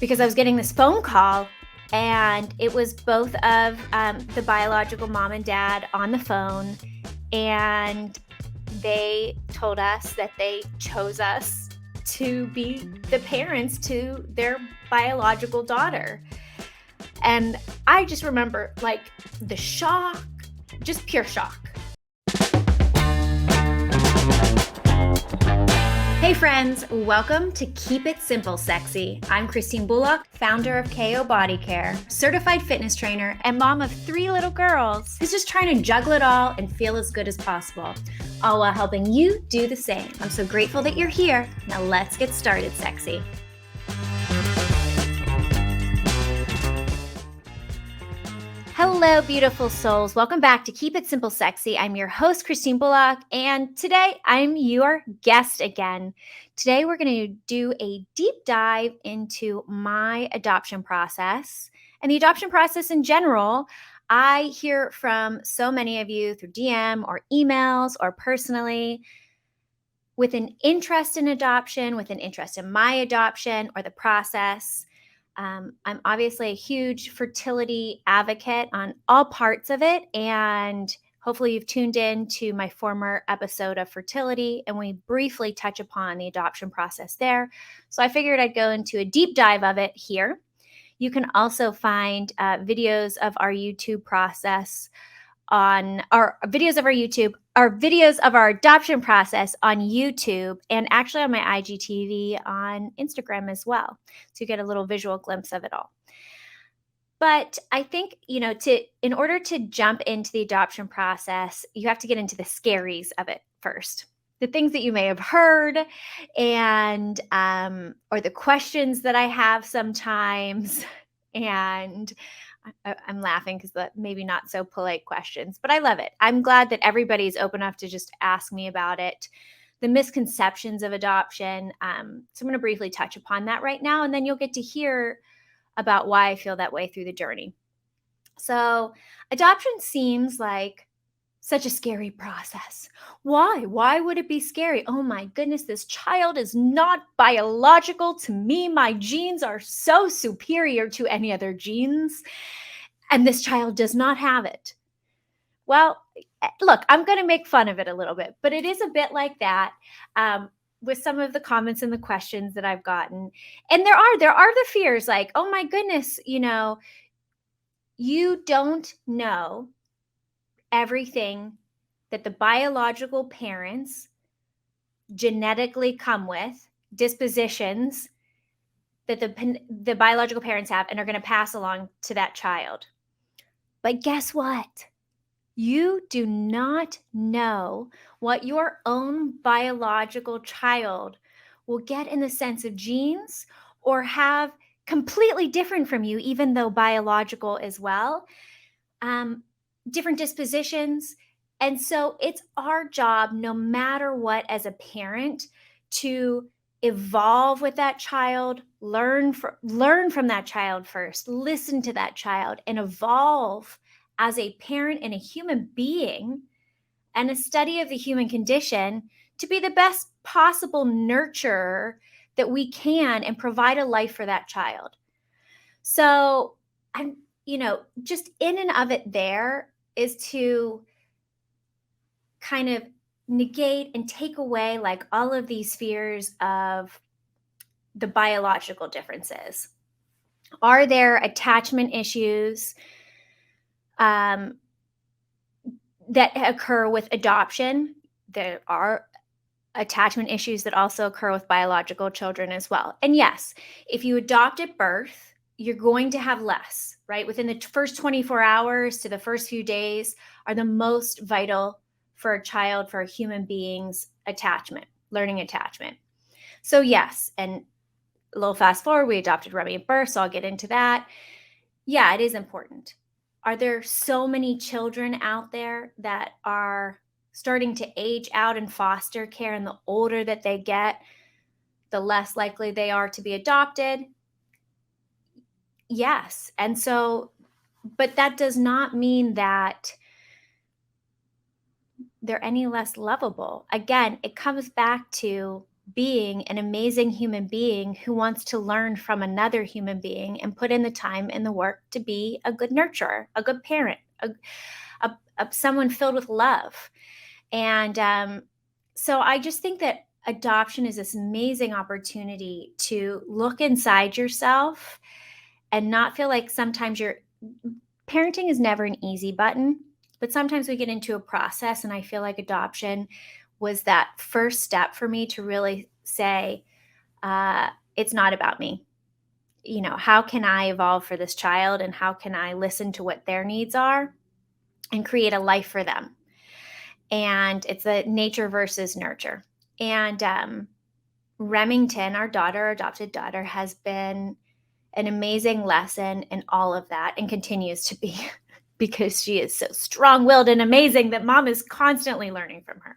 because I was getting this phone call, and it was both of the biological mom and dad on the phone, and they told us that they chose us to be the parents to their biological daughter. And I just remember like the shock, just pure shock. Hey friends, welcome to Keep It Simple Sexy. I'm Christine Bullock, founder of KO Body Care, certified fitness trainer, and mom of 3 little girls who's just trying to juggle it all and feel as good as possible, all while helping you do the same. I'm so grateful that you're here. Now let's get started, sexy. Hello, beautiful souls. Welcome back to Keep It Simple Sexy. I'm your host, Christine Bullock, and today I'm your guest again. Today we're going to do a deep dive into my adoption process and the adoption process in general. I hear from so many of you through DM or emails or personally with an interest in adoption, with an interest in my adoption or the process. I'm obviously a huge fertility advocate on all parts of it. And hopefully you've tuned in to my former episode of fertility, and we briefly touch upon the adoption process there. So I figured I'd go into a deep dive of it here. You can also find videos of our YouTube process on our videos of our adoption process on YouTube, and actually on my IGTV on Instagram as well. So you get a little visual glimpse of it all. But I think, in order to jump into the adoption process, you have to get into the scaries of it first. The things that you may have heard and or the questions that I have sometimes. And I'm laughing because the maybe not so polite questions, but I love it. I'm glad that everybody's open enough to just ask me about it. The misconceptions of adoption. So I'm going to briefly touch upon that right now, and then you'll get to hear about why I feel that way through the journey. So adoption seems like such a scary process. Why? Why would it be scary? Oh my goodness, this child is not biological to me. My genes are so superior to any other genes, and this child does not have it. Well, look, I'm going to make fun of it a little bit, but it is a bit like that with some of the comments and the questions that I've gotten. And there are the fears like, oh my goodness, you don't know everything that the biological parents genetically come with, dispositions that the biological parents have and are going to pass along to that child. But guess what? You do not know what your own biological child will get in the sense of genes or have completely different from you, even though biological as well. Different dispositions. And so it's our job, no matter what, as a parent, to evolve with that child, learn from that child first, listen to that child, and evolve as a parent and a human being and a study of the human condition to be the best possible nurturer that we can and provide a life for that child. So I'm, just in and of it there is to kind of negate and take away like all of these fears of the biological differences. Are there attachment issues that occur with adoption? There are attachment issues that also occur with biological children as well. And yes, if you adopt at birth, you're going to have less, right? Within the first 24 hours to the first few days are the most vital for a child, for a human being's attachment, learning attachment. So yes, and a little fast forward, we adopted Remi at birth, so I'll get into that. Yeah, it is important. Are there so many children out there that are starting to age out in foster care, and the older that they get, the less likely they are to be adopted? Yes. And so, but that does not mean that they're any less lovable. Again, it comes back to being an amazing human being who wants to learn from another human being and put in the time and the work to be a good nurturer, a good parent, someone filled with love. And so I just think that adoption is this amazing opportunity to look inside yourself and not feel like sometimes parenting is never an easy button, but sometimes we get into a process. And I feel like adoption was that first step for me to really say, it's not about me. How can I evolve for this child, and how can I listen to what their needs are and create a life for them? And it's a nature versus nurture. And Remington, our adopted daughter, has been an amazing lesson in all of that and continues to be because she is so strong willed and amazing that mom is constantly learning from her.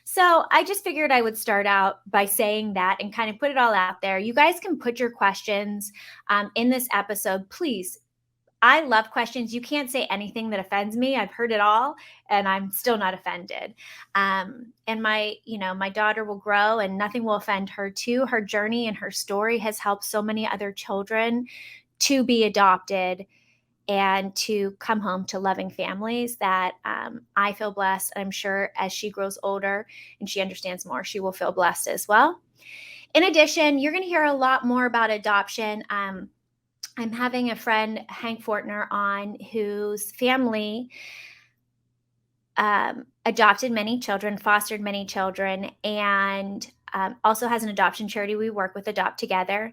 So I just figured I would start out by saying that and kind of put it all out there. You guys can put your questions in this episode, please. I love questions. You can't say anything that offends me. I've heard it all, and I'm still not offended. And my daughter will grow, and nothing will offend her too. Her journey and her story has helped so many other children to be adopted and to come home to loving families that I feel blessed. I'm sure as she grows older and she understands more, she will feel blessed as well. In addition, you're going to hear a lot more about adoption. I'm having a friend, Hank Fortner, on, whose family adopted many children, fostered many children, and also has an adoption charity we work with, Adopt Together,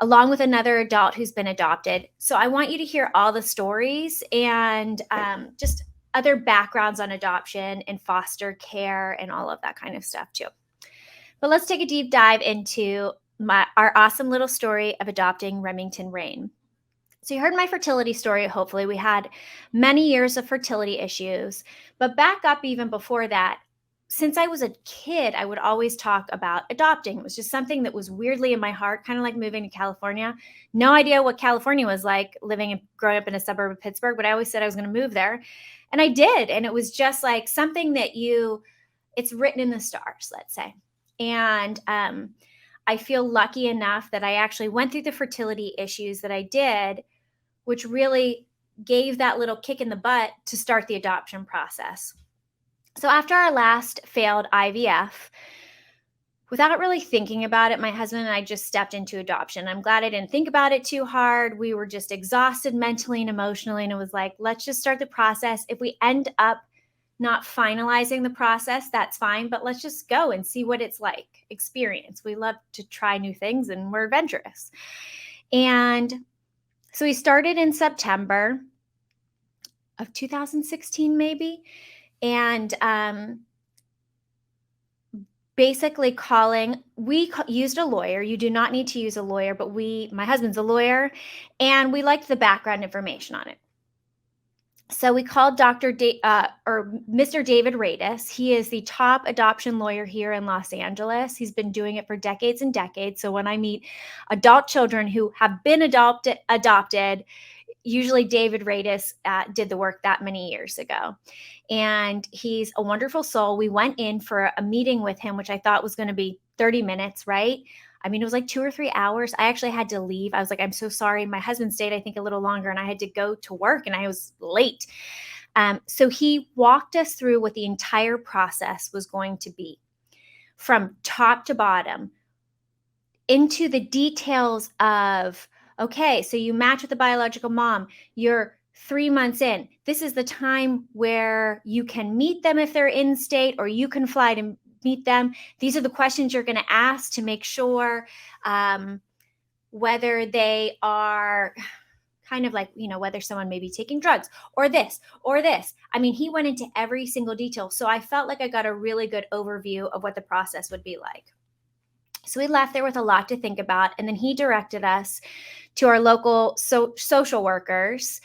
along with another adult who's been adopted. So I want you to hear all the stories and just other backgrounds on adoption and foster care and all of that kind of stuff too. But let's take a deep dive into our awesome little story of adopting Remington Rain. So you heard my fertility story. Hopefully we had many years of fertility issues, but back up even before that, since I was a kid, I would always talk about adopting. It was just something that was weirdly in my heart, kind of like moving to California. No idea what California was like, living and growing up in a suburb of Pittsburgh, but I always said I was going to move there. And I did. And it was just like something that it's written in the stars, let's say. And I feel lucky enough that I actually went through the fertility issues that I did, which really gave that little kick in the butt to start the adoption process. So after our last failed IVF, without really thinking about it, my husband and I just stepped into adoption. I'm glad I didn't think about it too hard. We were just exhausted mentally and emotionally, and it was like, let's just start the process. If we end up not finalizing the process, that's fine, but let's just go and see what it's like. Experience. We love to try new things, and we're adventurous. And so we started in September of 2016, maybe. And basically we used a lawyer. You do not need to use a lawyer, but my husband's a lawyer, and we liked the background information on it. So we called Mr. David Radis. He is the top adoption lawyer here in Los Angeles. He's been doing it for decades and decades. So when I meet adult children who have been adopted, usually David Radis did the work that many years ago. And he's a wonderful soul. We went in for a meeting with him, which I thought was going to be 30 minutes, right? I mean, it was like 2 or 3 hours. I actually had to leave. I was like, I'm so sorry. My husband stayed, I think, a little longer, and I had to go to work, and I was late. So he walked us through what the entire process was going to be, from top to bottom, into the details of, okay, so you match with the biological mom. You're 3 months in. This is the time where you can meet them if they're in state, or you can fly to meet them. These are the questions you're going to ask to make sure whether they are kind of like, whether someone may be taking drugs or this or this. I mean, he went into every single detail. So I felt like I got a really good overview of what the process would be like. So we left there with a lot to think about. And then he directed us to our local social workers.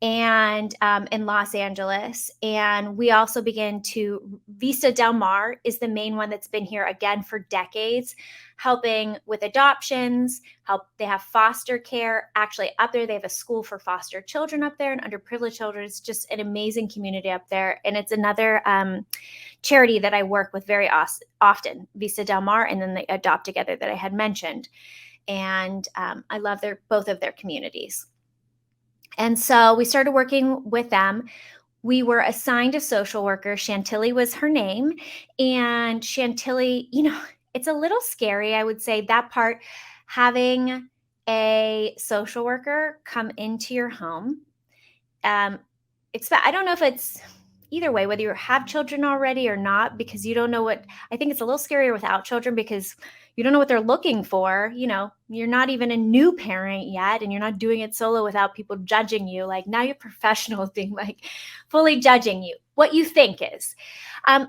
and in Los Angeles. And we also began to Vista Del Mar is the main one that's been here again for decades, helping with adoptions. Help they have foster care. Actually, up there they have a school for foster children up there and underprivileged children. It's just an amazing community up there, and it's another charity that I work with very often, Vista Del Mar, and then the Adopt Together that I had mentioned. And I love both of their communities. And so we started working with them. We were assigned a social worker. Chantilly was her name. And Chantilly, it's a little scary, I would say, that part, having a social worker come into your home. Um, I don't know if it's either way, whether you have children already or not, because you don't know what. I think it's a little scarier without children because you don't know what they're looking for. You're not even a new parent yet, and you're not doing it solo without people judging you. Like, now you're professionals being like fully judging you, what you think is.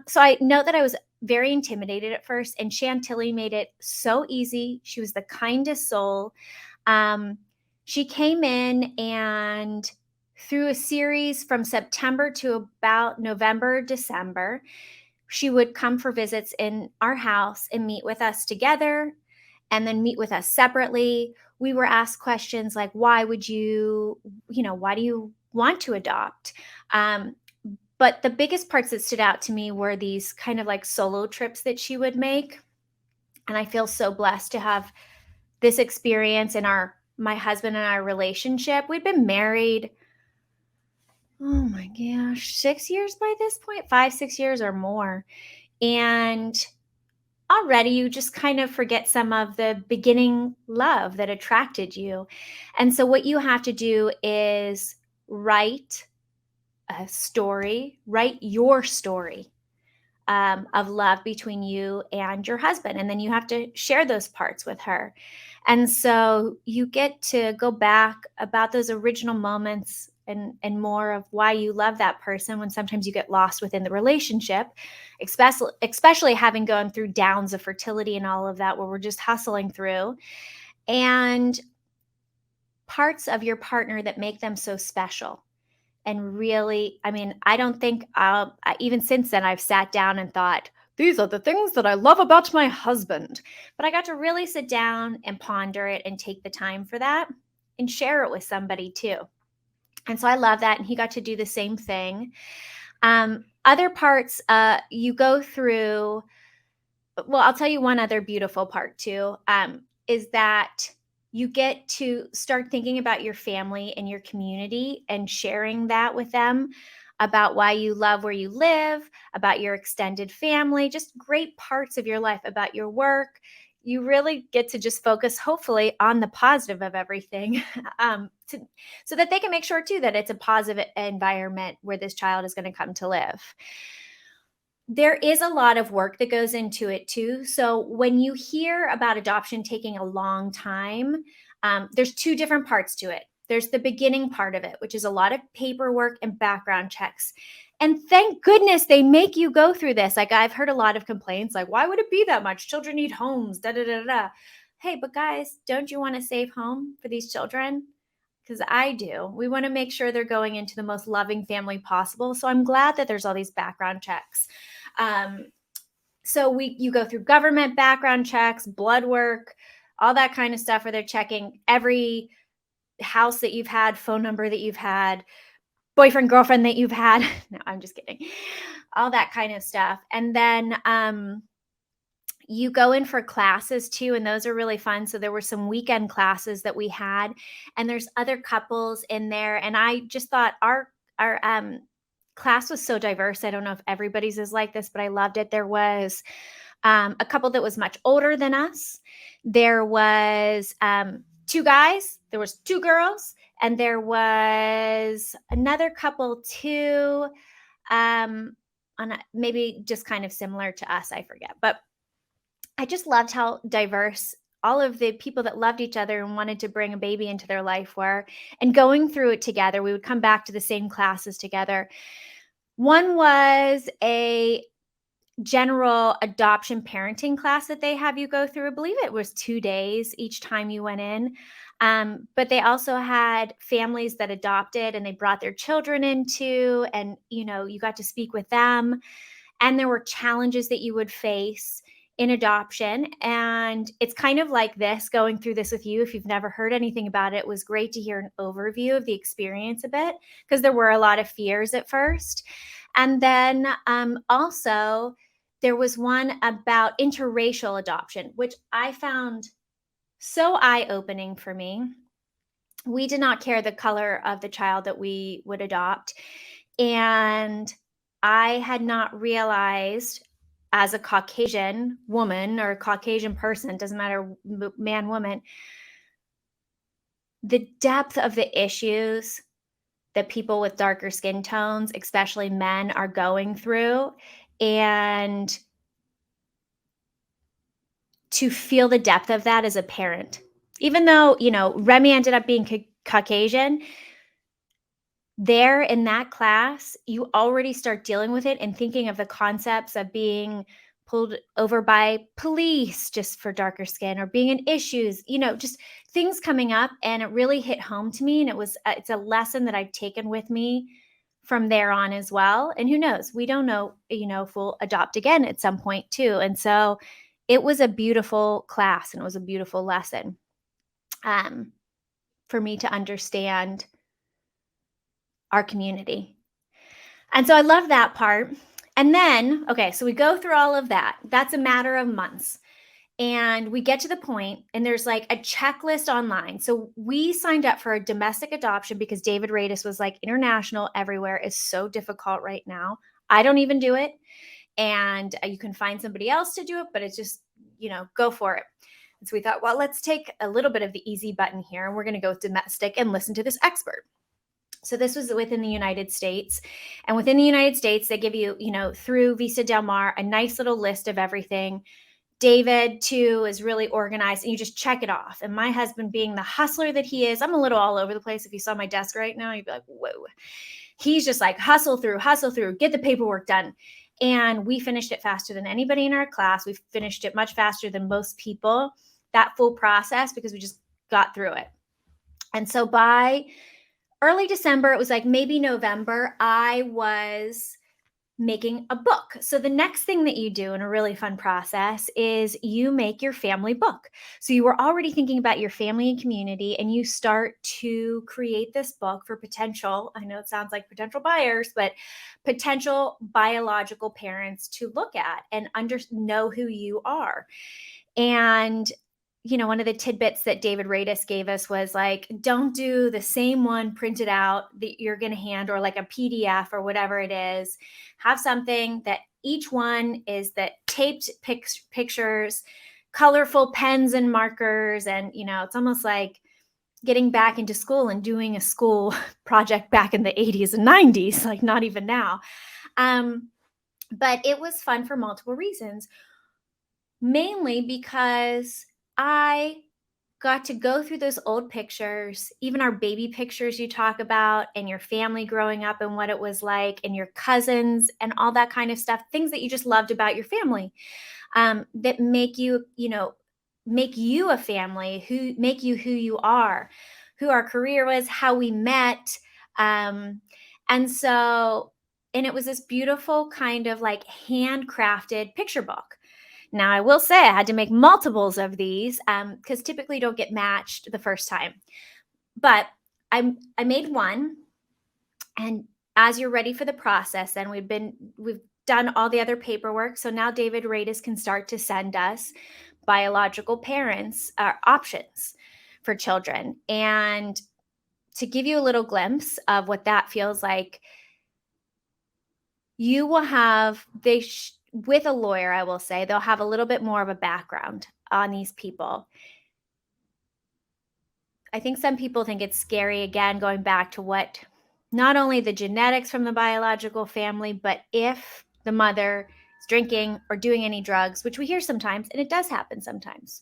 So I know that I was very intimidated at first, and Chantilly made it so easy. She was the kindest soul. She came in, and through a series from September to about November, December, she would come for visits in our house and meet with us together and then meet with us separately. We were asked questions like, why do you want to adopt? But the biggest parts that stood out to me were these kind of like solo trips that she would make. And I feel so blessed to have this experience in my husband and our relationship. We'd been married, oh my gosh, 6 years by this point, 5, 6 years or more. And already you just kind of forget some of the beginning love that attracted you. And so what you have to do is write write your story of love between you and your husband. And then you have to share those parts with her. And so you get to go back about those original moments and more of why you love that person when sometimes you get lost within the relationship, especially having gone through downs of fertility and all of that, where we're just hustling through, and parts of your partner that make them so special. And really, I mean, I don't think even since then I've sat down and thought, these are the things that I love about my husband. But I got to really sit down and ponder it and take the time for that and share it with somebody too. And so I love that. And he got to do the same thing. Other parts you go through, well, I'll tell you one other beautiful part too, is that you get to start thinking about your family and your community and sharing that with them about why you love where you live, about your extended family, just great parts of your life, about your work. You really get to just focus, hopefully, on the positive of everything, so that they can make sure too that it's a positive environment where this child is going to come to live. There is a lot of work that goes into it too. So when you hear about adoption taking a long time, there's two different parts to it. There's the beginning part of it, which is a lot of paperwork and background checks. And thank goodness they make you go through this. Like, I've heard a lot of complaints, like, why would it be that much? Children need homes, da da da da. Hey, but guys, don't you want to save home for these children? Because I do. We want to make sure they're going into the most loving family possible. So I'm glad that there's all these background checks. So you go through government background checks, blood work, all that kind of stuff, where they're checking every house that you've had, phone number that you've had, boyfriend, girlfriend that you've had. No, I'm just kidding. All that kind of stuff. And then you go in for classes too, and those are really fun. So there were some weekend classes that we had, and there's other couples in there. And I just thought our class was so diverse. I don't know if everybody's is like this, but I loved it. There was a couple that was much older than us. There was two guys. There was two girls, and there was another couple too. Maybe just kind of similar to us. I forget, but I just loved how diverse all of the people that loved each other and wanted to bring a baby into their life were, and going through it together. We would come back to the same classes together. One was a general adoption parenting class that they have you go through. I believe it was 2 days each time you went in. But they also had families that adopted and they brought their children into, and you got to speak with them, and there were challenges that you would face in adoption. And it's kind of like this, going through this with you. If you've never heard anything about it, it was great to hear an overview of the experience a bit, because there were a lot of fears at first. And then also, there was one about interracial adoption, which I found so eye opening for me. We did not care the color of the child that we would adopt. And I had not realized, as a Caucasian woman or a Caucasian person, doesn't matter, man, woman, the depth of the issues that people with darker skin tones, especially men, are going through. And to feel the depth of that as a parent, even though, Remi ended up being Caucasian, there in that class, you already start dealing with it and thinking of the concepts of being pulled over by police just for darker skin, or being in issues, just things coming up. And it really hit home to me. And it's a lesson that I've taken with me from there on as well. And who knows, we don't know, if we'll adopt again at some point too. And so it was a beautiful class, and it was a beautiful lesson, um, for me to understand our community. And so I love that part. And then, okay, so we go through all of that. That's a matter of months. And we get to the point, and there's like a checklist online. So we signed up for a domestic adoption because David Radis was like, international everywhere is so difficult right now. I don't even do it. And you can find somebody else to do it, but it's just, go for it. And so we thought, well, let's take a little bit of the easy button here, and we're going to go with domestic and listen to this expert. So this was within the United States. And within the United States, they give you, through Visa Del Mar, a nice little list of everything. David, too, is really organized, and you just check it off. And my husband, being the hustler that he is, I'm a little all over the place. If you saw my desk right now, you'd be like, whoa. He's just like, hustle through, get the paperwork done. And we finished it faster than anybody in our class. We finished it much faster than most people, that full process, because we just got through it. And so by early December, it was like maybe November, I was making a book. So the next thing that you do in a really fun process is you make your family book. So you were already thinking about your family and community, and you start to create this book for potential, I know it sounds like potential buyers, but potential biological parents to look at and know who you are. And one of the tidbits that David Radis gave us was like, don't do the same one printed out that you're going to hand, or like a PDF or whatever it is. Have something that each one is that taped pictures, colorful pens and markers. And, it's almost like getting back into school and doing a school project back in the 80s and 90s, like not even now. But it was fun for multiple reasons, mainly because I got to go through those old pictures, even our baby pictures you talk about, and your family growing up and what it was like, and your cousins and all that kind of stuff, things that you just loved about your family, that make you, make you a family, who make you who you are, who our career was, how we met. And so, and it was this beautiful kind of like handcrafted picture book. Now, I will say I had to make multiples of these, because typically you don't get matched the first time. But I made one, and as you're ready for the process, then we've done all the other paperwork. So now David Radis can start to send us biological parents options for children. And to give you a little glimpse of what that feels like, you will have with a lawyer, I will say, they'll have a little bit more of a background on these people. I think some people think it's scary, again, going back to what, not only the genetics from the biological family, but if the mother is drinking or doing any drugs, which we hear sometimes, and it does happen sometimes.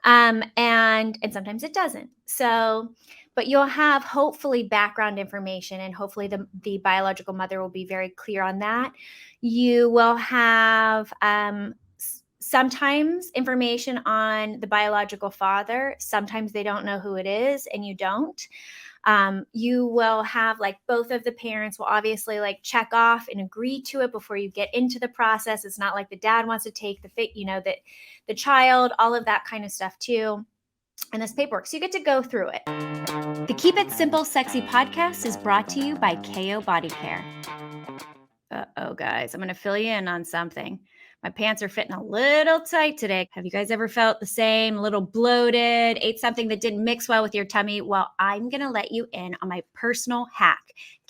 And sometimes it doesn't. So, but you'll have hopefully background information, and hopefully the biological mother will be very clear on that. You will have sometimes information on the biological father, sometimes they don't know who it is and you don't. You will have like both of the parents will obviously like check off and agree to it before you get into the process. It's not like the dad wants to take that the child, all of that kind of stuff too. And this paperwork. So you get to go through it. The Keep It Simple Sexy podcast is brought to you by KO Body Care. Uh-oh, guys, I'm going to fill you in on something. My pants are fitting a little tight today. Have you guys ever felt the same? A little bloated, ate something that didn't mix well with your tummy? Well, I'm going to let you in on my personal hack.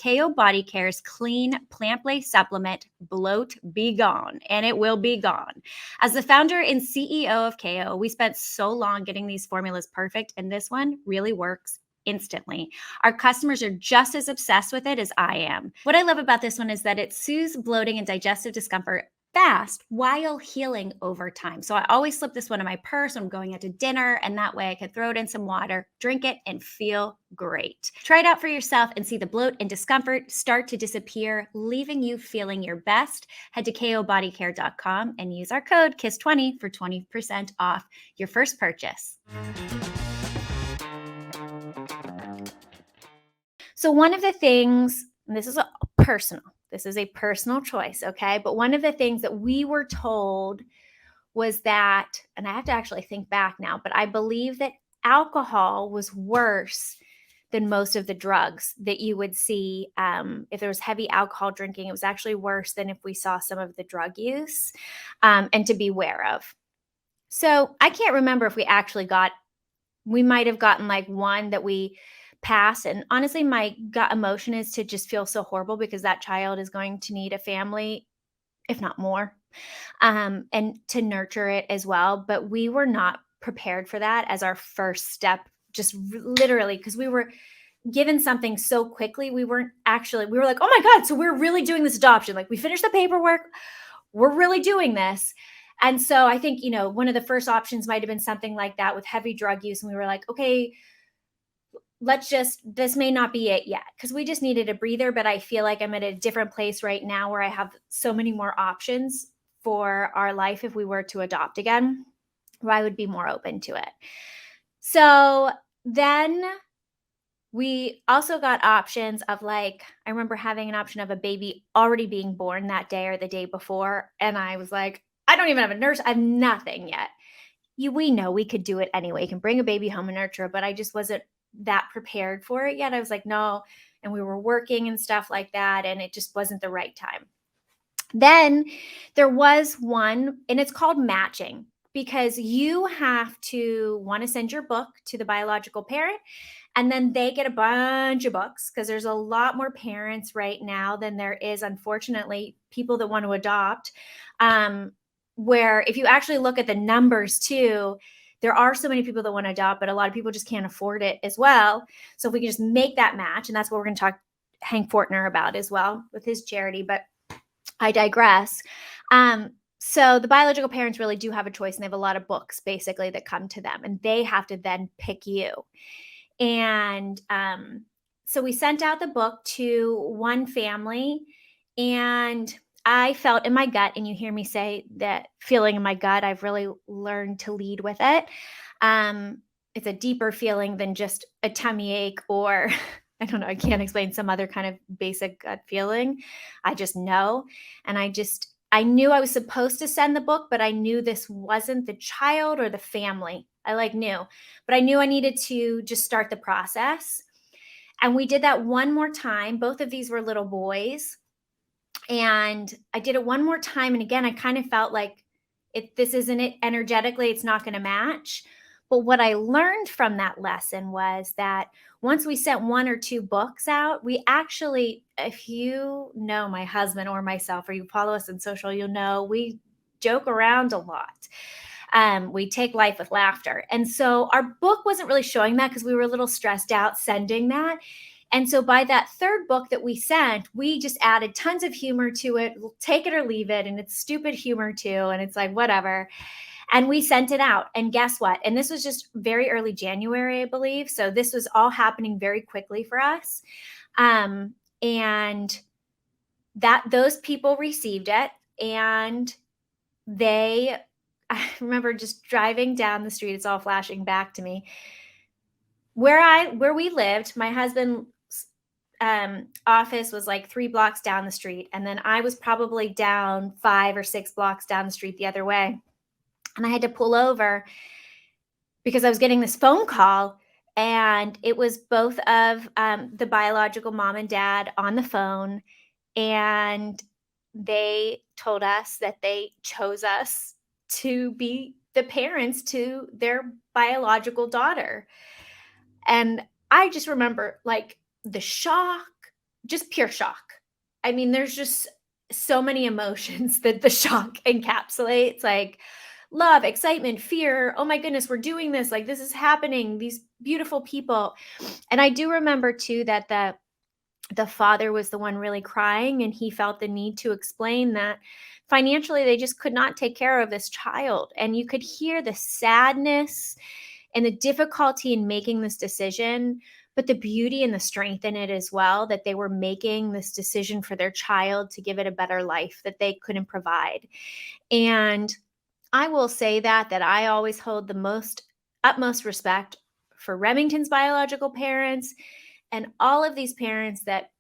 KO Body Care's clean plant-based supplement, Bloat Be Gone, and it will be gone. As the founder and CEO of KO, we spent so long getting these formulas perfect, and this one really works instantly. Our customers are just as obsessed with it as I am. What I love about this one is that it soothes bloating and digestive discomfort fast while healing over time. So I always slip this one in my purse when I'm going out to dinner, and that way I can throw it in some water, drink it, and feel great. Try it out for yourself and see the bloat and discomfort start to disappear, leaving you feeling your best. Head to kobodycare.com and use our code KISS20 for 20% off your first purchase. So one of the things, and this is a personal choice, okay? But one of the things that we were told was that, and I have to actually think back now, but I believe that alcohol was worse than most of the drugs that you would see. If there was heavy alcohol drinking, it was actually worse than if we saw some of the drug use, and to be aware of. So I can't remember if we might have gotten like one that we passed. And honestly, my gut emotion is to just feel so horrible because that child is going to need a family, if not more, and to nurture it as well. But we were not prepared for that as our first step, just literally, because we were given something so quickly. We were like, oh my God, so we're really doing this adoption. Like we finished the paperwork, we're really doing this. And so I think, one of the first options might have been something like that with heavy drug use. And we were like, okay, this may not be it yet, because we just needed a breather. But I feel like I'm at a different place right now where I have so many more options for our life if we were to adopt again, where I would be more open to it. So then we also got options of I remember having an option of a baby already being born that day or the day before. And I was like, I don't even have a nurse. I have nothing yet. We know we could do it anyway. You can bring a baby home and nurture, but I just wasn't that prepared for it yet. I was like, no. And we were working and stuff like that. And it just wasn't the right time. Then there was one, and it's called matching, because you have to want to send your book to the biological parent, and then they get a bunch of books, because there's a lot more parents right now than there is, unfortunately, people that want to adopt. Where if you actually look at the numbers too, there are so many people that want to adopt, but a lot of people just can't afford it as well. So if we can just make that match, and that's what we're going to talk Hank Fortner about as well with his charity, but I digress. So the biological parents really do have a choice, and they have a lot of books basically that come to them, and they have to then pick you. And so we sent out the book to one family, and I felt in my gut, and you hear me say that feeling in my gut, I've really learned to lead with it. It's a deeper feeling than just a tummy ache, or I don't know, I can't explain, some other kind of basic gut feeling. I just know. And I knew I was supposed to send the book, but I knew this wasn't the child or the family. I knew, but I knew I needed to just start the process. And we did that one more time. Both of these were little boys. And I did it one more time. And again, I kind of felt like this isn't it energetically, it's not going to match. But what I learned from that lesson was that once we sent one or two books out, we actually, if you know my husband or myself, or you follow us on social, you'll know we joke around a lot. We take life with laughter. And so our book wasn't really showing that, because we were a little stressed out sending that. And so by that third book that we sent, we just added tons of humor to it. We'll take it or leave it. And it's stupid humor too. And it's like, whatever. And we sent it out. And guess what? And this was just very early January, I believe. So this was all happening very quickly for us. And those people received it, and they I remember just driving down the street, it's all flashing back to me. Where we lived, my husband's office was like 3 blocks down the street, and then I was probably down 5 or 6 blocks down the street the other way, and I had to pull over because I was getting this phone call, and it was both of, the biological mom and dad on the phone, and they told us that they chose us to be the parents to their biological daughter. And I just remember, like, the shock, just pure shock. I mean, there's just so many emotions that the shock encapsulates, like love, excitement, fear. Oh my goodness, we're doing this. Like, this is happening. These beautiful people. And I do remember too that the father was the one really crying, and he felt the need to explain that financially they just could not take care of this child, and you could hear the sadness and the difficulty in making this decision, but the beauty and the strength in it as well, that they were making this decision for their child to give it a better life that they couldn't provide. And I will say that I always hold the most utmost respect for Remington's biological parents and all of these parents that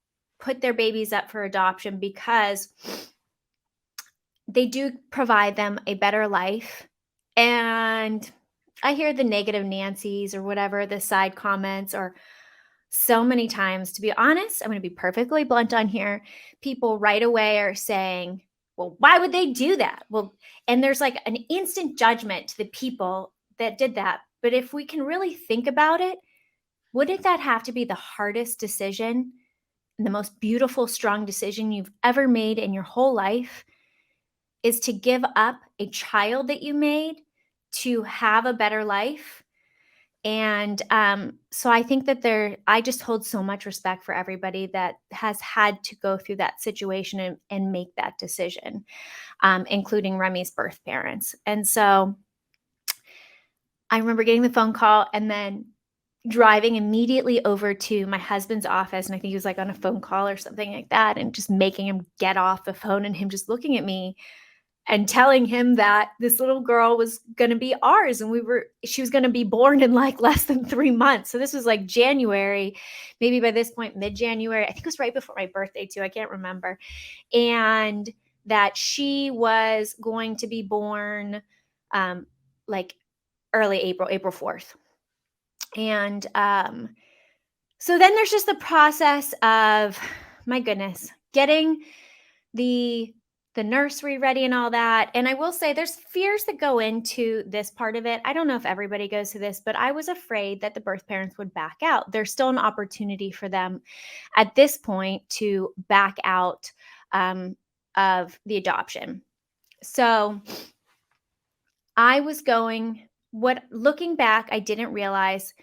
put their babies up for adoption, because they do provide them a better life. And I hear the negative Nancy's or whatever, the side comments, or so many times, to be honest, I'm going to be perfectly blunt on here. People right away are saying, well, why would they do that? Well, and there's like an instant judgment to the people that did that. But if we can really think about it, wouldn't that have to be the hardest decision and the most beautiful, strong decision you've ever made in your whole life? Is to give up a child that you made to have a better life. And so I think that I just hold so much respect for everybody that has had to go through that situation and make that decision, including Remi's birth parents. And so I remember getting the phone call and then driving immediately over to my husband's office. And I think he was like on a phone call or something like that, and just making him get off the phone and him just looking at me and telling him that this little girl was gonna be ours, and she was gonna be born in, like, less than 3 months. So this was, like, January, maybe by this point, mid-January. I think it was right before my birthday too, I can't remember. And that she was going to be born, like, early April, April 4th. And, so then there's just the process of, my goodness, getting the nursery ready and all that. And I will say there's fears that go into this part of it. I don't know if everybody goes through this, but I was afraid that the birth parents would back out. There's still an opportunity for them at this point to back out, of the adoption. So I was going, what looking back, I didn't realize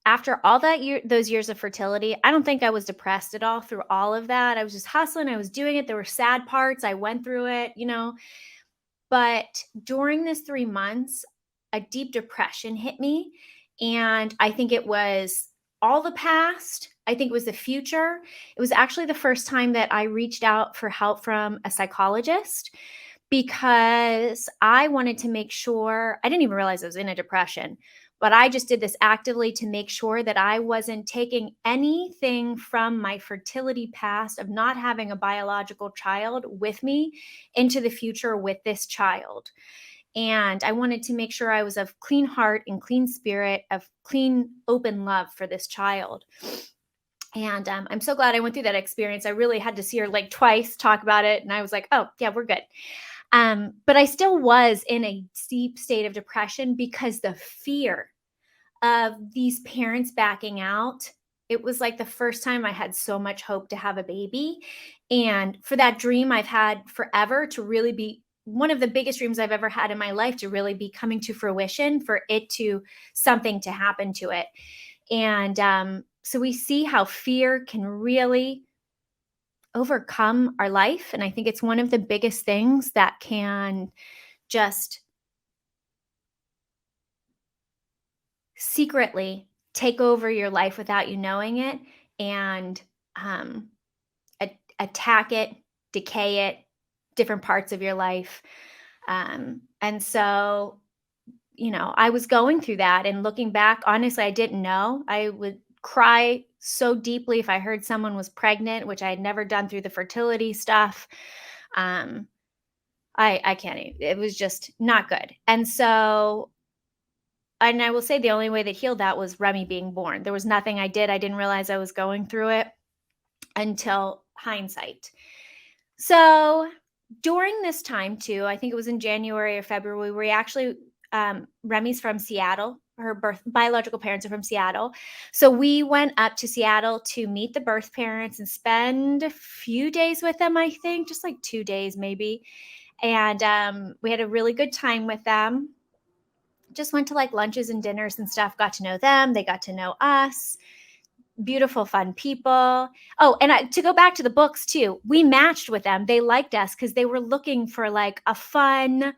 after all those years of fertility, I don't think I was depressed at all through all of that. I was just hustling, I was doing it. There were sad parts, I went through it. But during this 3 months, a deep depression hit me, and I think it was all the past, I think it was the future. It was actually the first time that I reached out for help from a psychologist, because I wanted to make sure. I didn't even realize I was in a depression, but I just did this actively to make sure that I wasn't taking anything from my fertility past of not having a biological child with me into the future with this child. And I wanted to make sure I was of clean heart and clean spirit, of clean, open love for this child. And I'm so glad I went through that experience. I really had to see her like twice, talk about it. And I was like, oh, yeah, we're good. But I still was in a deep state of depression because the fear of these parents backing out, it was like the first time I had so much hope to have a baby. And for that dream I've had forever to really be one of the biggest dreams I've ever had in my life to really be coming to fruition, for it to something to happen to it. And so we see how fear can really overcome our life. And I think it's one of the biggest things that can just secretly take over your life without you knowing it, and um, attack it, decay it, different parts of your life. And so, I was going through that, and looking back, honestly, I didn't know. I would cry so deeply if I heard someone was pregnant, which I had never done through the fertility stuff. Um, I can't it was just not good. And I will say the only way that healed that was Remy being born. There was nothing I did. I didn't realize I was going through it until hindsight. So during this time too, I think it was in January or February, we actually Remy's from Seattle. Her birth biological parents are from Seattle. So we went up to Seattle to meet the birth parents and spend a few days with them, I think, just like 2 days maybe. And we had a really good time with them. Just went to like lunches and dinners and stuff, got to know them. They got to know us. Beautiful, fun people. Oh, and to go back to the books too, we matched with them. They liked us because they were looking for like a fun,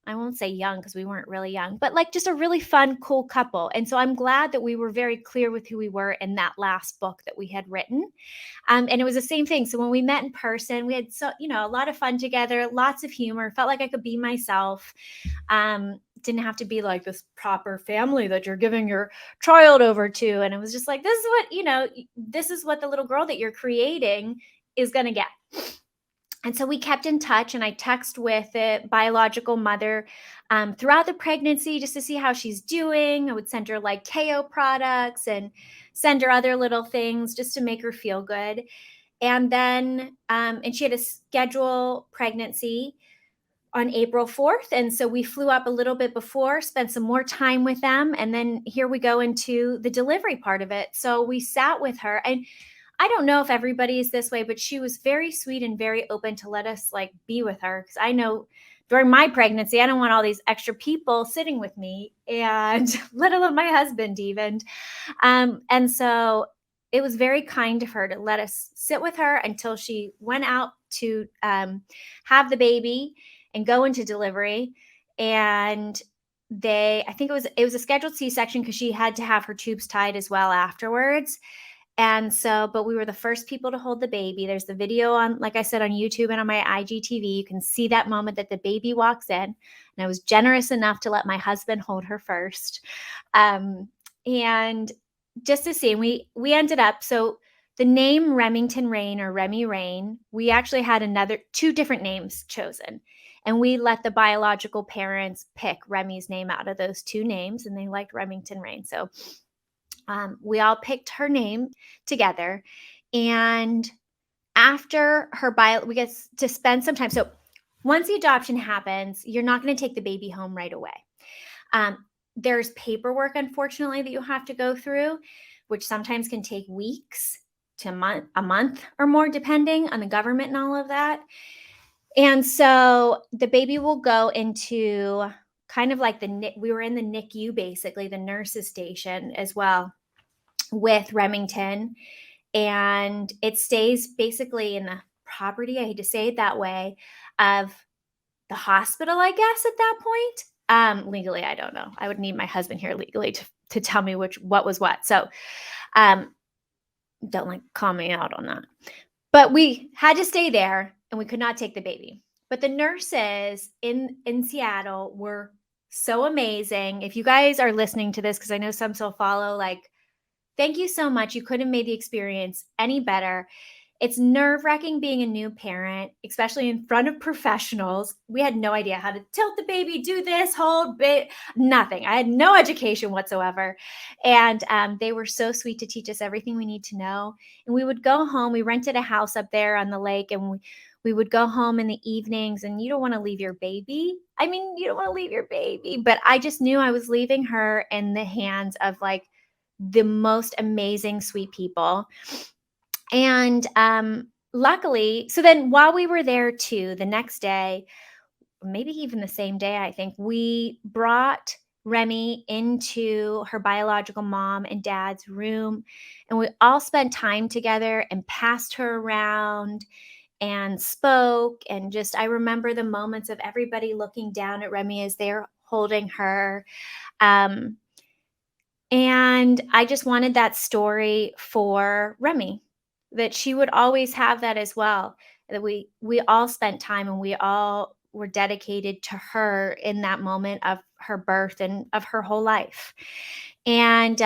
I won't say young because we weren't really young, but like just a really fun, cool couple. And so I'm glad that we were very clear with who we were in that last book that we had written. And it was the same thing. So when we met in person, we had a lot of fun together, lots of humor, felt like I could be myself. Didn't have to be like this proper family that you're giving your child over to. And it was just like, this is what the little girl that you're creating is going to get. And so we kept in touch, and I text with the biological mother throughout the pregnancy just to see how she's doing. I would send her like KO products and send her other little things just to make her feel good. And then, and she had a schedule pregnancy on April 4th. And so we flew up a little bit before, spent some more time with them. And then here we go into the delivery part of it. So we sat with her, and I don't know if everybody is this way, but she was very sweet and very open to let us like be with her. Cause I know during my pregnancy, I don't want all these extra people sitting with me, and let alone my husband even. And so it was very kind of her to let us sit with her until she went out to have the baby and go into delivery. And I think it was a scheduled C-section because she had to have her tubes tied as well afterwards. And so, but we were the first people to hold the baby. There's the video on, like I said, on YouTube and on my IGTV. You can see that moment that the baby walks in. And I was generous enough to let my husband hold her first. And just to see, we ended up, so the name Remington Rain or Remi Rain, we actually had two different names chosen. And we let the biological parents pick Remi's name out of those two names, and they liked Remington Rain. So we all picked her name together. And after we get to spend some time. So once the adoption happens, you're not going to take the baby home right away. There's paperwork, unfortunately, that you have to go through, which sometimes can take weeks to a month or more, depending on the government and all of that. And so the baby will go into kind of like we were in the NICU, basically, the nurse's station as well with Remington. And it stays basically in the property, I hate to say it that way, of the hospital, I guess, at that point. Legally, I don't know. I would need my husband here legally to tell me what was what. So don't like call me out on that. But we had to stay there, and we could not take the baby. But the nurses in Seattle were so amazing. If you guys are listening to this, because I know some still follow, like, thank you so much. You couldn't have made the experience any better. It's nerve-wracking being a new parent, especially in front of professionals. We had no idea how to tilt the baby, do this, hold, bit, nothing. I had no education whatsoever. And they were so sweet to teach us everything we need to know. And we would go home. We rented a house up there on the lake, and we would go home in the evenings, and you don't want to leave your baby. I mean, you don't want to leave your baby, but I just knew I was leaving her in the hands of like the most amazing, sweet people. And luckily, so then while we were there too, the next day, maybe even the same day, I think, we brought Remi into her biological mom and dad's room, and we all spent time together and passed her around and spoke. And just, I remember the moments of everybody looking down at Remi as they're holding her. And I just wanted that story for Remi, that she would always have that as well. That we all spent time, and we all were dedicated to her in that moment of her birth and of her whole life. And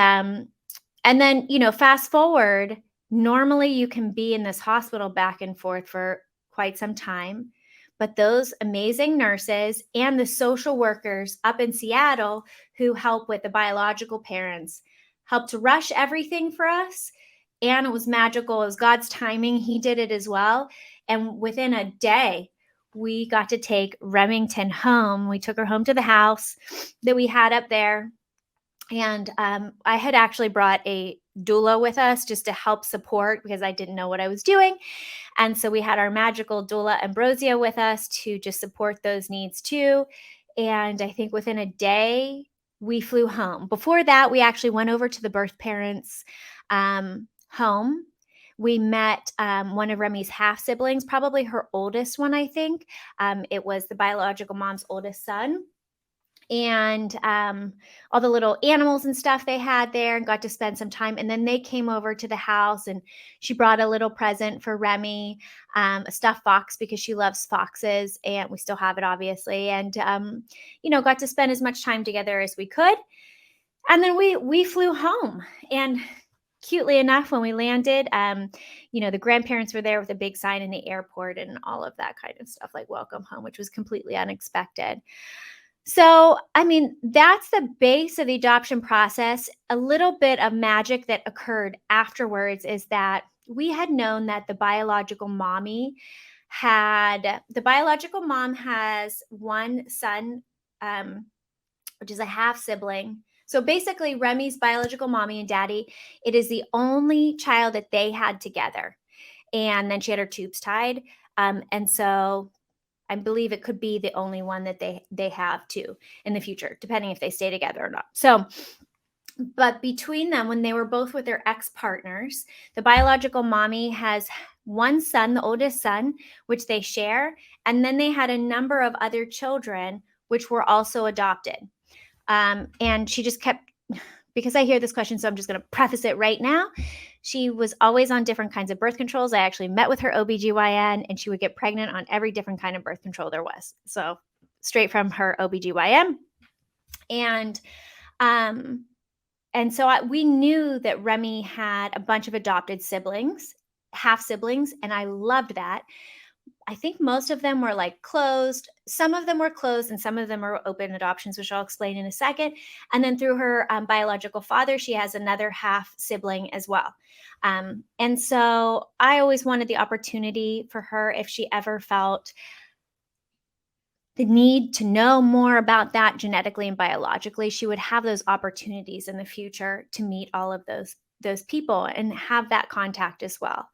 and then, fast forward, normally you can be in this hospital back and forth for quite some time. But those amazing nurses and the social workers up in Seattle who help with the biological parents helped to rush everything for us. And it was magical. It was God's timing. He did it as well. And within a day, we got to take Remington home. We took her home to the house that we had up there, and I had actually brought a doula with us just to help support because I didn't know what I was doing. And so we had our magical doula Ambrosia with us to just support those needs too. And I think within a day, we flew home. Before that, we actually went over to the birth parents' home. We met one of Remi's half siblings, probably her oldest one, I think. It was the biological mom's oldest son, and all the little animals and stuff they had there, and got to spend some time. And then they came over to the house, and she brought a little present for Remi, a stuffed fox because she loves foxes, and we still have it obviously. And got to spend as much time together as we could. And then we flew home, and cutely enough, when we landed, the grandparents were there with a big sign in the airport and all of that kind of stuff, like welcome home, which was completely unexpected. So, I mean, that's the base of the adoption process. A little bit of magic that occurred afterwards is that we had known that the biological mom has one son, which is a half sibling. So basically, Remi's biological mommy and daddy, it is the only child that they had together. And then she had her tubes tied. And so I believe it could be the only one that they have too in the future, depending if they stay together or not. So, but between them, when they were both with their ex-partners, the biological mommy has one son, the oldest son, which they share, and then they had a number of other children which were also adopted. And she just kept, because I hear this question, so I'm just going to preface it right now. She was always on different kinds of birth controls. I actually met with her OBGYN, and she would get pregnant on every different kind of birth control there was. So straight from her OBGYN. And so we knew that Remi had a bunch of adopted siblings, half siblings, and I loved that. I think most of them were like closed. Some of them were closed and some of them are open adoptions, which I'll explain in a second. And then through her biological father, she has another half sibling as well. And so I always wanted the opportunity for her, if she ever felt the need to know more about that genetically and biologically, she would have those opportunities in the future to meet all of those people and have that contact as well.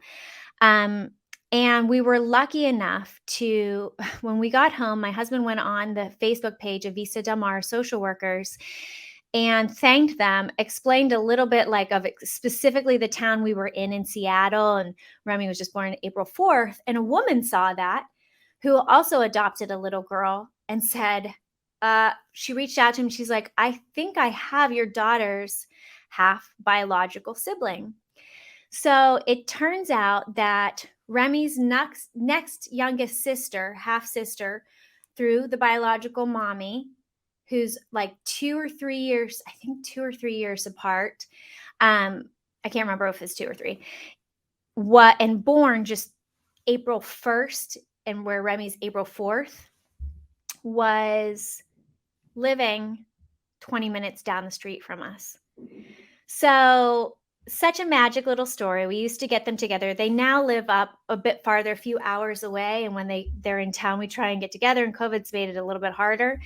And we were lucky enough to, when we got home, my husband went on the Facebook page of Vista Del Mar social workers and thanked them, explained a little bit of specifically the town we were in Seattle. And Remi was just born April 4th. And a woman saw that, who also adopted a little girl, and said, she reached out to him. She's like, I think I have your daughter's half biological sibling. So it turns out that Remi's next youngest sister, half sister, through the biological mommy, who's like 2 or 3 years, I think 2 or 3 years apart. I can't remember if it's 2 or 3. And born just April 1st, and where Remi's April 4th, was living 20 minutes down the street from us. So such a magic little story. We used to get them together. They now live up a bit farther, a few hours away. And when they're in town, we try and get together, and COVID's made it a little bit harder.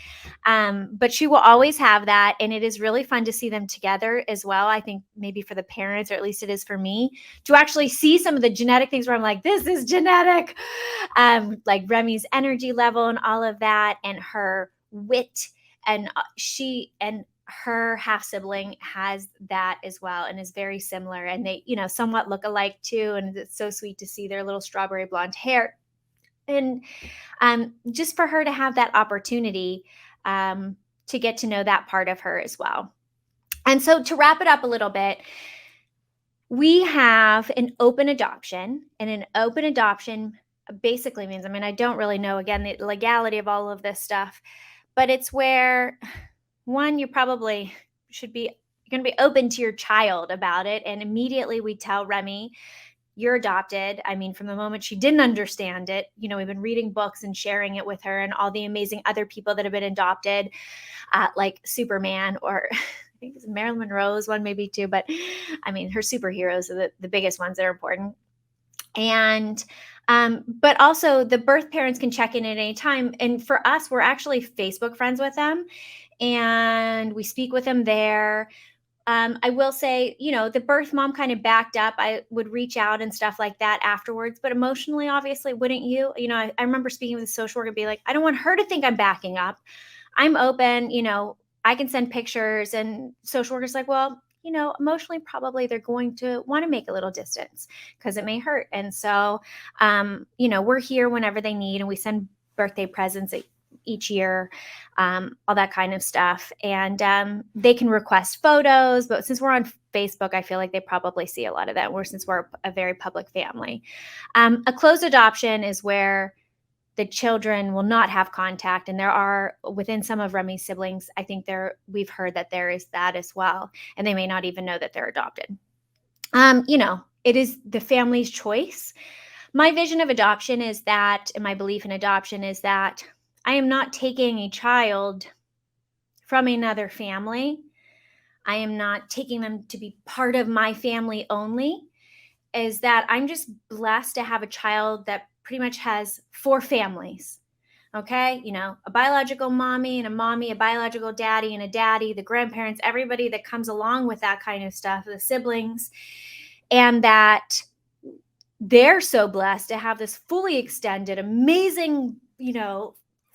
But she will always have that. And it is really fun to see them together as well. I think maybe for the parents, or at least it is for me, to actually see some of the genetic things where I'm like, this is genetic, like Remi's energy level and all of that, and her wit. And her half sibling has that as well, and is very similar, and they somewhat look alike too. And it's so sweet to see their little strawberry blonde hair, and just for her to have that opportunity to get to know that part of her as well. And so to wrap it up a little bit, we have an open adoption, and an open adoption basically means. I mean, I don't really know, again, the legality of all of this stuff, but it's where, one, you probably should be going to be open to your child about it. And immediately we tell Remi, you're adopted. I mean, from the moment she didn't understand it, we've been reading books and sharing it with her and all the amazing other people that have been adopted, like Superman, or I think it's Marilyn Monroe's one, maybe too. But I mean, her superheroes are the biggest ones that are important. And but also the birth parents can check in at any time. And for us, we're actually Facebook friends with them, and we speak with them there. I will say, the birth mom kind of backed up. I would reach out and stuff like that afterwards, but emotionally, obviously, wouldn't you? I remember speaking with a social worker and be like, I don't want her to think I'm backing up. I'm open, I can send pictures. And social workers like, well, emotionally, probably they're going to want to make a little distance because it may hurt. And so, we're here whenever they need, and we send birthday presents each year, all that kind of stuff. And they can request photos, but since we're on Facebook, I feel like they probably see a lot of that. Since we're a very public family. A closed adoption is where the children will not have contact, and there are, within some of Remi's siblings, I think we've heard that there is that as well, and they may not even know that they're adopted. It is the family's choice. My vision of adoption is that, and my belief in adoption is that I am not taking a child from another family. I am not taking them to be part of my family only. Is that I'm just blessed to have a child that pretty much has four families. Okay. A biological mommy and a mommy, a biological daddy and a daddy, the grandparents, everybody that comes along with that kind of stuff, the siblings, and that they're so blessed to have this fully extended, amazing,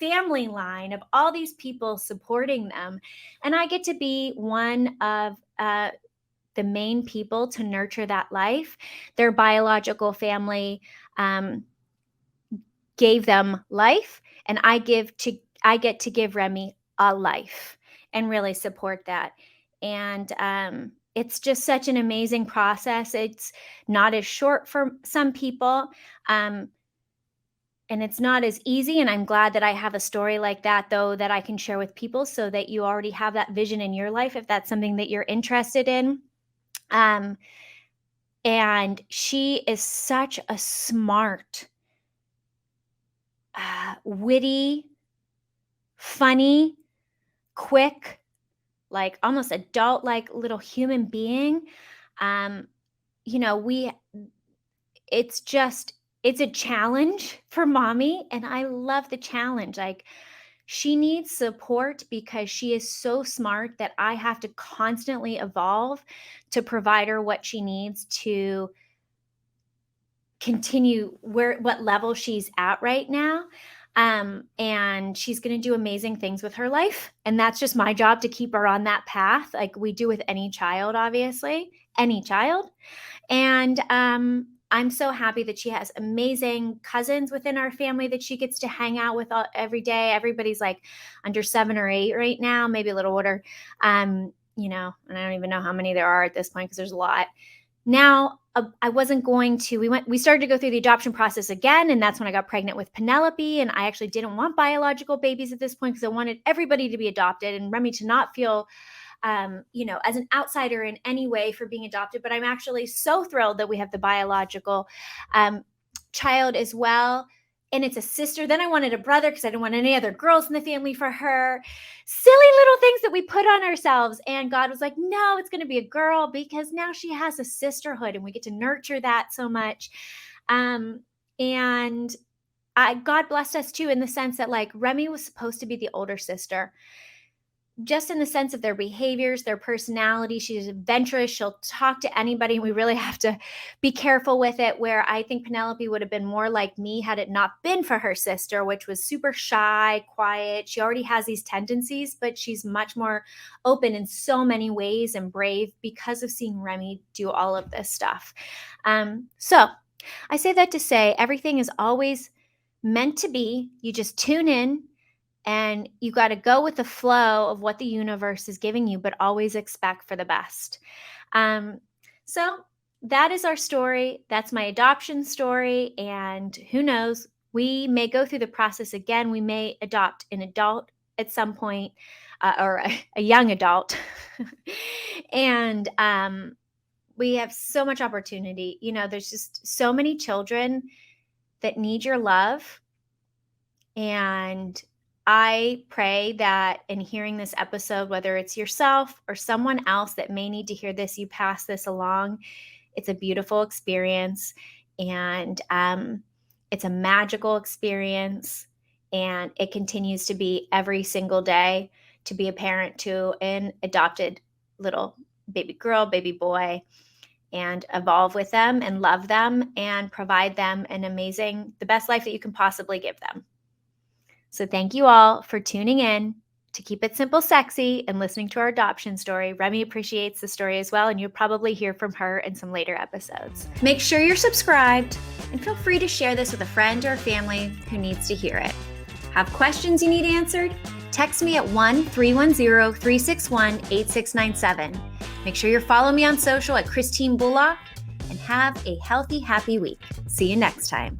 family line of all these people supporting them. And I get to be one of the main people to nurture that life. Their biological family gave them life, and I get to give Remi a life and really support that. And it's just such an amazing process. It's not as short for some people. And it's not as easy. And I'm glad that I have a story like that, though, that I can share with people so that you already have that vision in your life if that's something that you're interested in. And she is such a smart, witty, funny, quick, like almost adult like little human being. Um, you know, we it's just it's a challenge for mommy, and I love the challenge. Like, she needs support because she is so smart that I have to constantly evolve to provide her what she needs to continue what level she's at right now. And she's going to do amazing things with her life. And that's just my job to keep her on that path, like we do with any child, obviously, any child. And I'm so happy that she has amazing cousins within our family that she gets to hang out with every day. Everybody's like under 7 or 8 right now, maybe a little older. And I don't even know how many there are at this point because there's a lot. Now, I wasn't going to, we started to go through the adoption process again. And that's when I got pregnant with Penelope. And I actually didn't want biological babies at this point because I wanted everybody to be adopted and Remi to not feel, as an outsider in any way for being adopted. But I'm actually so thrilled that we have the biological child as well. And it's a sister. Then I wanted a brother because I didn't want any other girls in the family for her. Silly little things that we put on ourselves. And God was like, no, it's going to be a girl because now she has a sisterhood and we get to nurture that so much. And God blessed us too in the sense that, like, Remi was supposed to be the older sister, just in the sense of their behaviors, their personality. She's adventurous. She'll talk to anybody. And we really have to be careful with it, where I think Penelope would have been more like me had it not been for her sister, which was super shy, quiet. She already has these tendencies, but she's much more open in so many ways and brave because of seeing Remi do all of this stuff. So I say that to say everything is always meant to be. You just tune in, and you got to go with the flow of what the universe is giving you, but always expect for the best. So that is our story. That's my adoption story. And who knows, we may go through the process again. We may adopt an adult at some point, or a young adult. And we have so much opportunity. There's just so many children that need your love. And I pray that in hearing this episode, whether it's yourself or someone else that may need to hear this, you pass this along. It's a beautiful experience, and it's a magical experience, and it continues to be every single day to be a parent to an adopted little baby girl, baby boy, and evolve with them and love them and provide them the best life that you can possibly give them. So thank you all for tuning in to Keep It Simple Sexy and listening to our adoption story. Remi appreciates the story as well, and you'll probably hear from her in some later episodes. Make sure you're subscribed, and feel free to share this with a friend or family who needs to hear it. Have questions you need answered? Text me at 1-310-361-8697. Make sure you're following me on social at Christine Bullock, and have a healthy, happy week. See you next time.